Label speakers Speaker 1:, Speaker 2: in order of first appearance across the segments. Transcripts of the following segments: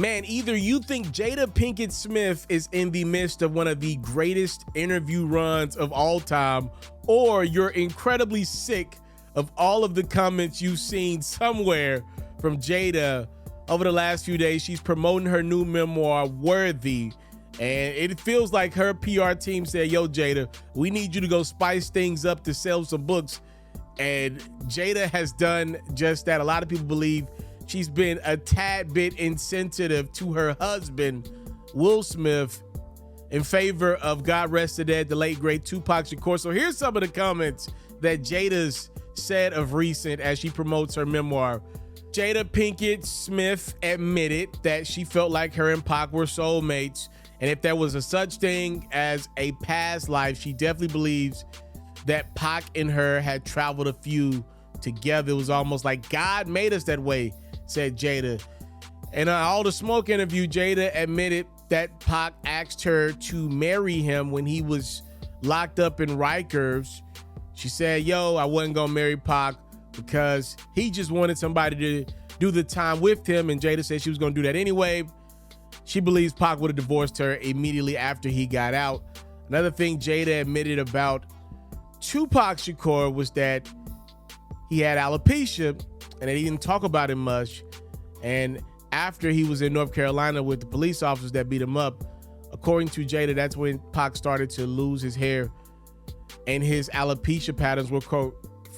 Speaker 1: Man, either you think Jada Pinkett Smith is in the midst of one of the greatest interview runs of all time, or you're incredibly sick of all of the comments you've seen somewhere from Jada over the last few days. She's promoting her new memoir, Worthy, and it feels like her PR team said, yo, Jada, we need you to go spice things up to sell some books. And Jada has done just that. A lot of people believe she's been a tad bit insensitive to her husband, Will Smith, in favor of, God rest the dead, the late great Tupac Shakur. So here's some of the comments that Jada's said of recent as she promotes her memoir. Jada Pinkett Smith admitted that she felt like her and Pac were soulmates, and if there was a such thing as a past life, she definitely believes that Pac and her had traveled a few together. It was almost like God made us that way, said Jada. In an All the Smoke interview, Jada admitted that Pac asked her to marry him when he was locked up in Rikers. She said, yo, I wasn't gonna marry Pac because he just wanted somebody to do the time with him, and Jada said she was gonna do that anyway. She believes Pac would have divorced her immediately after he got out. Another thing Jada admitted about Tupac Shakur was that he had alopecia and they didn't talk about him much. And after he was in North Carolina with the police officers that beat him up, according to Jada, that's when Pac started to lose his hair, and his alopecia patterns were, quote,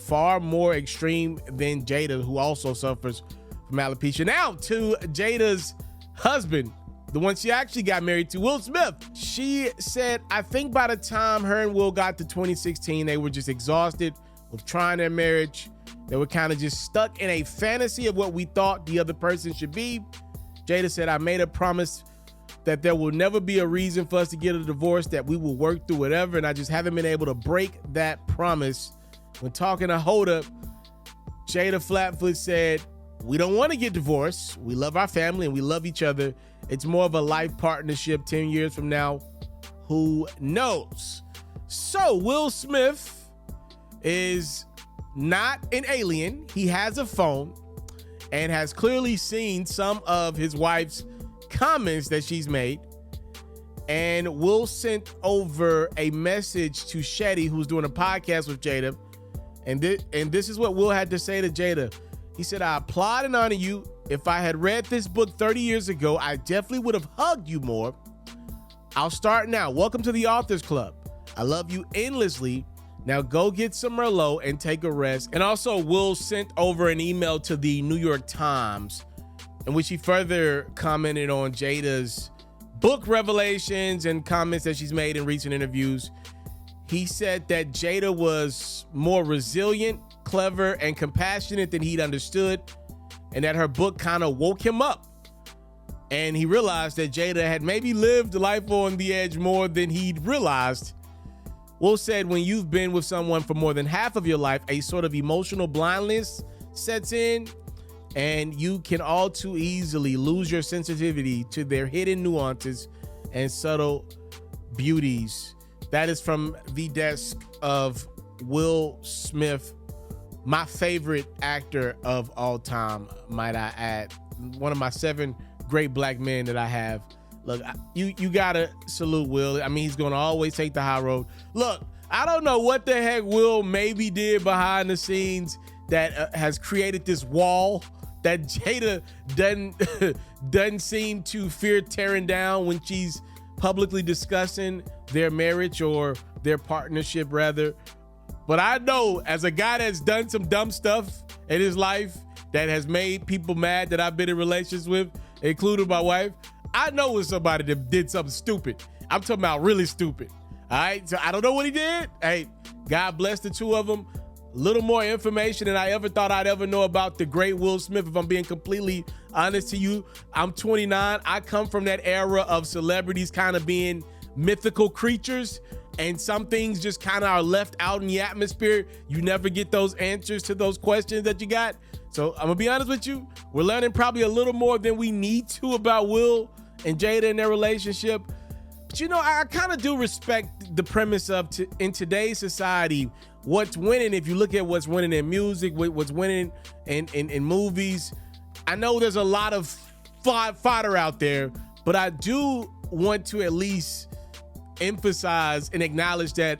Speaker 1: far more extreme than Jada, who also suffers from alopecia. Now to Jada's husband, the one she actually got married to, Will Smith. She said, I think by the time her and Will got to 2016, they were just exhausted with trying their marriage. They were kind of just stuck in a fantasy of what we thought the other person should be. Jada said, I made a promise that there will never be a reason for us to get a divorce, that we will work through whatever, and I just haven't been able to break that promise. When talking to Hoda, Jada Flatfoot said, we don't want to get divorced. We love our family and we love each other. It's more of a life partnership 10 years from now. Who knows? So Will Smith is not an alien. He has a phone and has clearly seen some of his wife's comments that she's made. And Will sent over a message to Shetty, who's doing a podcast with Jada. And this is what Will had to say to Jada. He said, I applaud and honor you. If I had read this book 30 years ago, I definitely would have hugged you more. I'll start now. Welcome to the Authors Club. I love you endlessly. Now go get some Merlot and take a rest. And also, Will sent over an email to the New York Times in which he further commented on Jada's book revelations and comments that she's made in recent interviews. He said that Jada was more resilient, clever, and compassionate than he'd understood, and that her book kind of woke him up. And he realized that Jada had maybe lived life on the edge more than he'd realized. Will said, when you've been with someone for more than half of your life, a sort of emotional blindness sets in, and you can all too easily lose your sensitivity to their hidden nuances and subtle beauties. That is from the desk of Will Smith, my favorite actor of all time, might I add. One of my 7 great black men that I have. Look, you gotta salute Will. I mean, he's gonna always take the high road. Look, I don't know what the heck Will maybe did behind the scenes that has created this wall that Jada doesn't seem to fear tearing down when she's publicly discussing their marriage or their partnership, rather. But I know, as a guy that's done some dumb stuff in his life that has made people mad that I've been in relationships with, including my wife, I know it's somebody that did something stupid. I'm talking about really stupid. All right, so I don't know what he did. Hey, God bless the two of them. A little more information than I ever thought I'd ever know about the great Will Smith, if I'm being completely honest to you. I'm 29. I come from that era of celebrities kind of being mythical creatures, and some things just kind of are left out in the atmosphere. You never get those answers to those questions that you got. So I'm gonna be honest with you. We're learning probably a little more than we need to about Will and Jada and their relationship. But you know, I kind of do respect the premise of in today's society, what's winning. If you look at what's winning in music, what's winning in movies, I know there's a lot of fodder out there, but I do want to at least emphasize and acknowledge that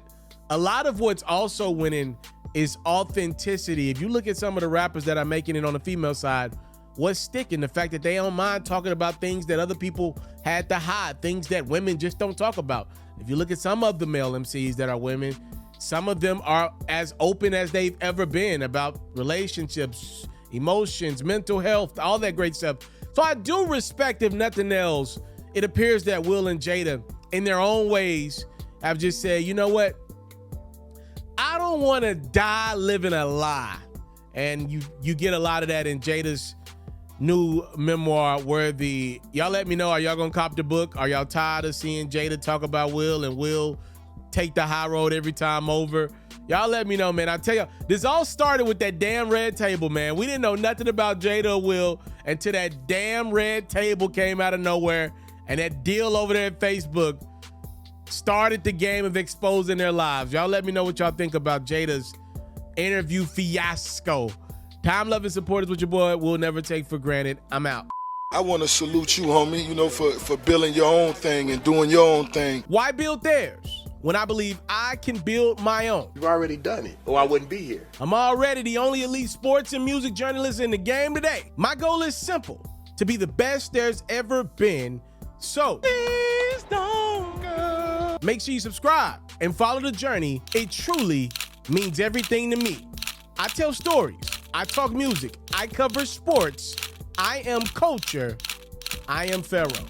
Speaker 1: a lot of what's also winning is authenticity. If you look at some of the rappers that are making it on the female side, what's sticking? The fact that they don't mind talking about things that other people had to hide, things that women just don't talk about. If you look at some of the male MCs that are women, some of them are as open as they've ever been about relationships, emotions, mental health, all that great stuff. So I do respect, if nothing else, it appears that Will and Jada, in their own ways, have just said, you know what? I don't want to die living a lie. And you get a lot of that in Jada's new memoir, where y'all let me know, are y'all gonna cop the book? Are y'all tired of seeing Jada talk about Will and Will take the high road every time over? Y'all let me know, man. I tell you, this all started with that damn red table, man. We didn't know nothing about Jada or Will until that damn red table came out of nowhere, and that deal over there at Facebook started the game of exposing their lives. Y'all let me know what y'all think about Jada's interview fiasco. Time, love, and support is what your boy will never take for granted. I'm out.
Speaker 2: I want to salute you, homie, you know, for building your own thing and doing your own thing.
Speaker 1: Why build theirs when I believe I can build my own?
Speaker 3: You've already done it, or I wouldn't be here.
Speaker 1: I'm already the only elite sports and music journalist in the game today. My goal is simple: to be the best there's ever been. So please don't go. Make sure you subscribe and follow the journey. It truly means everything to me. I tell stories. I talk music. I cover sports. I am culture. I am FERRO.